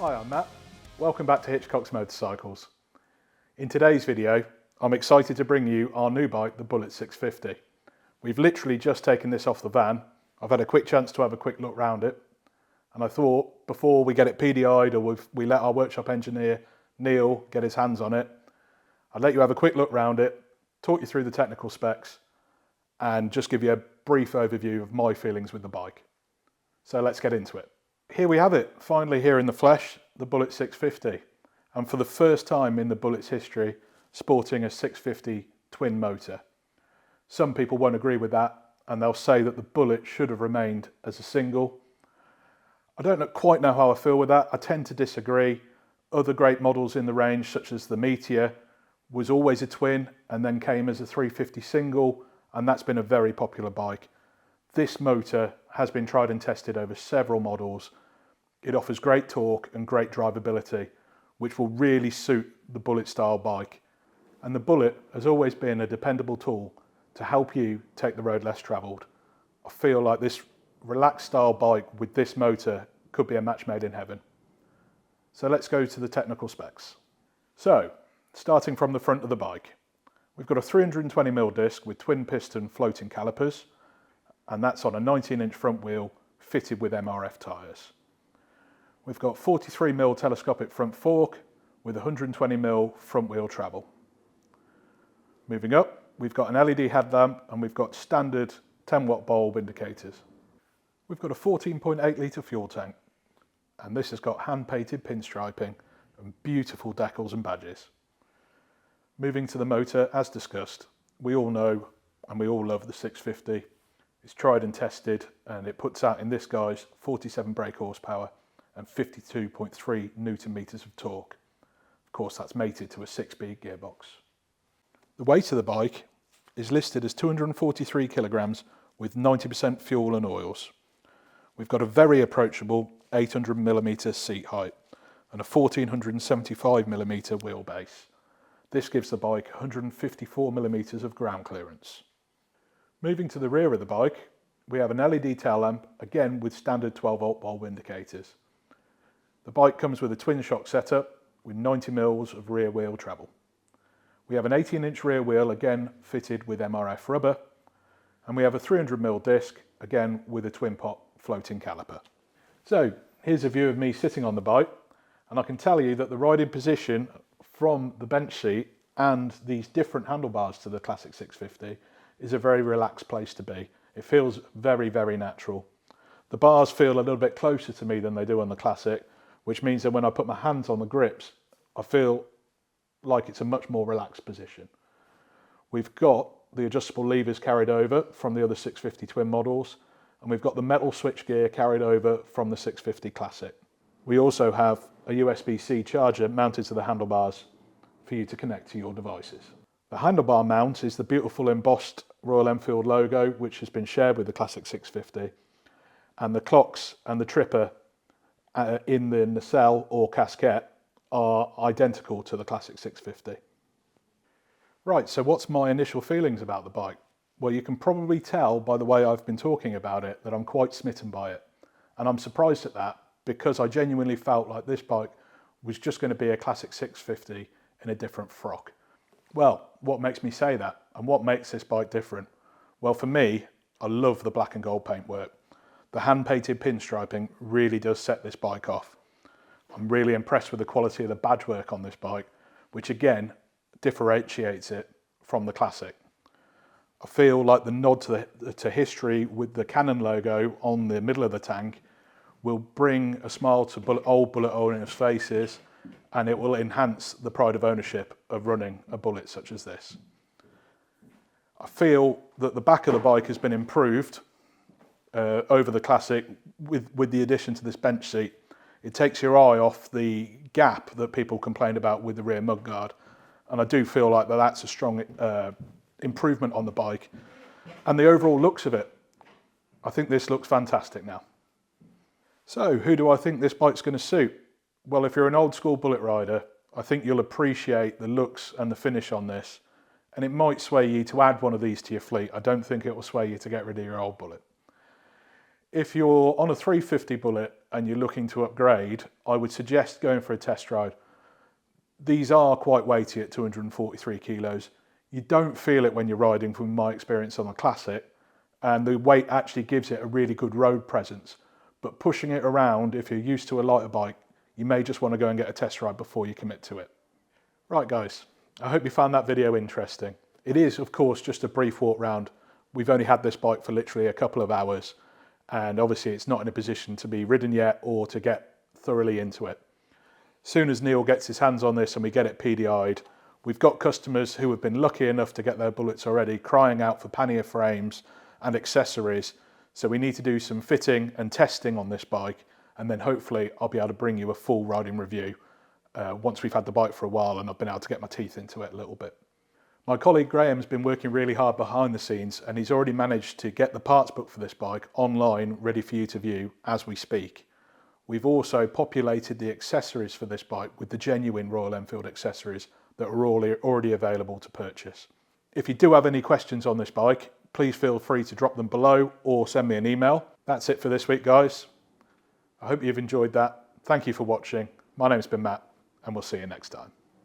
Hi, I'm Matt. Welcome back to Hitchcock's Motorcycles. In today's video, I'm excited to bring you our new bike, the Bullet 650. We've literally just taken this off the van. I've had a quick chance to have a quick look round it. And I thought, before we get it PDI'd or we let our workshop engineer, Neil, get his hands on it, I'd let you have a quick look round it, talk you through the technical specs, and just give you a brief overview of my feelings with the bike. So let's get into it. Here we have it, finally here in the flesh, the Bullet 650. And for the first time in the Bullet's history, sporting a 650 twin motor. Some people won't agree with that, and they'll say that the Bullet should have remained as a single. I don't quite know how I feel with that. I tend to disagree. Other great models in the range, such as the Meteor, was always a twin and then came as a 350 single, and that's been a very popular bike. This motor has been tried and tested over several models. It offers great torque and great drivability, which will really suit the Bullet style bike. And the Bullet has always been a dependable tool to help you take the road less travelled. I feel like this relaxed style bike with this motor could be a match made in heaven. So let's go to the technical specs. So, starting from the front of the bike, we've got a 320mm disc with twin piston floating calipers, and that's on a 19-inch front wheel fitted with MRF tyres. We've got 43mm telescopic front fork with 120mm front wheel travel. Moving up, we've got an LED headlamp and we've got standard 10-watt bulb indicators. We've got a 14.8 litre fuel tank, and this has got hand-painted pinstriping and beautiful decals and badges. Moving to the motor, as discussed, we all know and we all love the 650. It's tried and tested, and it puts out in this guy's 47 brake horsepower and 52.3 Newton meters of torque. Of course, that's mated to a 6-speed gearbox. The weight of the bike is listed as 243 kilograms with 90% fuel and oils. We've got a very approachable 800mm seat height and a 1475mm wheelbase. This gives the bike 154mm of ground clearance. Moving to the rear of the bike, we have an LED tail lamp, again with standard 12-volt bulb indicators. The bike comes with a twin shock setup with 90mm of rear wheel travel. We have an 18-inch rear wheel, again fitted with MRF rubber, and we have a 300mm disc, again with a twin pot floating caliper. So here's a view of me sitting on the bike, and I can tell you that the riding position from the bench seat and these different handlebars to the classic 650 is a very relaxed place to be. It feels very, very natural. The bars feel a little bit closer to me than they do on the classic, which means that when I put my hands on the grips, I feel like it's a much more relaxed position. We've got the adjustable levers carried over from the other 650 twin models, and we've got the metal switchgear carried over from the 650 Classic. We also have a USB-C charger mounted to the handlebars for you to connect to your devices. The handlebar mount is the beautiful embossed Royal Enfield logo, which has been shared with the Classic 650, and the clocks and the tripper in the nacelle or casquette are identical to the Classic 650. Right, so what's my initial feelings about the bike? Well, you can probably tell by the way I've been talking about it that I'm quite smitten by it. And I'm surprised at that because I genuinely felt like this bike was just going to be a Classic 650 in a different frock. Well, what makes me say that and what makes this bike different? Well, for me, I love the black and gold paintwork. The hand-painted pinstriping really does set this bike off. I'm really impressed with the quality of the badge work on this bike, which again differentiates it from the Classic. I feel like the nod to history with the Canon logo on the middle of the tank will bring a smile to old Bullet owners' faces, and it will enhance the pride of ownership of running a Bullet such as this. I feel that the back of the bike has been improved over the Classic with the addition to this bench seat. It takes your eye off the gap that people complained about with the rear mudguard, and I do feel like that's a strong improvement on the bike. And the overall looks of it, I think this looks fantastic now. So who do I think this bike's going to suit? Well, if you're an old school Bullet rider, I think you'll appreciate the looks and the finish on this, and it might sway you to add one of these to your fleet. I don't think it will sway you to get rid of your old Bullet. If you're on a 350 Bullet and you're looking to upgrade, I would suggest going for a test ride. These are quite weighty at 243 kilos. You don't feel it when you're riding, from my experience on the Classic, and the weight actually gives it a really good road presence. But pushing it around, if you're used to a lighter bike, you may just want to go and get a test ride before you commit to it. Right guys, I hope you found that video interesting. It is of course just a brief walk round. We've only had this bike for literally a couple of hours, and obviously it's not in a position to be ridden yet or to get thoroughly into it. Soon as Neil gets his hands on this and we get it PDI'd, we've got customers who have been lucky enough to get their Bullets already crying out for pannier frames and accessories. So we need to do some fitting and testing on this bike, and then hopefully I'll be able to bring you a full riding review once we've had the bike for a while and I've been able to get my teeth into it a little bit. My colleague Graham's been working really hard behind the scenes, and he's already managed to get the parts book for this bike online ready for you to view as we speak. We've also populated the accessories for this bike with the genuine Royal Enfield accessories that are already available to purchase. If you do have any questions on this bike, please feel free to drop them below or send me an email. That's it for this week guys. I hope you've enjoyed that. Thank you for watching. My name's been Matt, and we'll see you next time.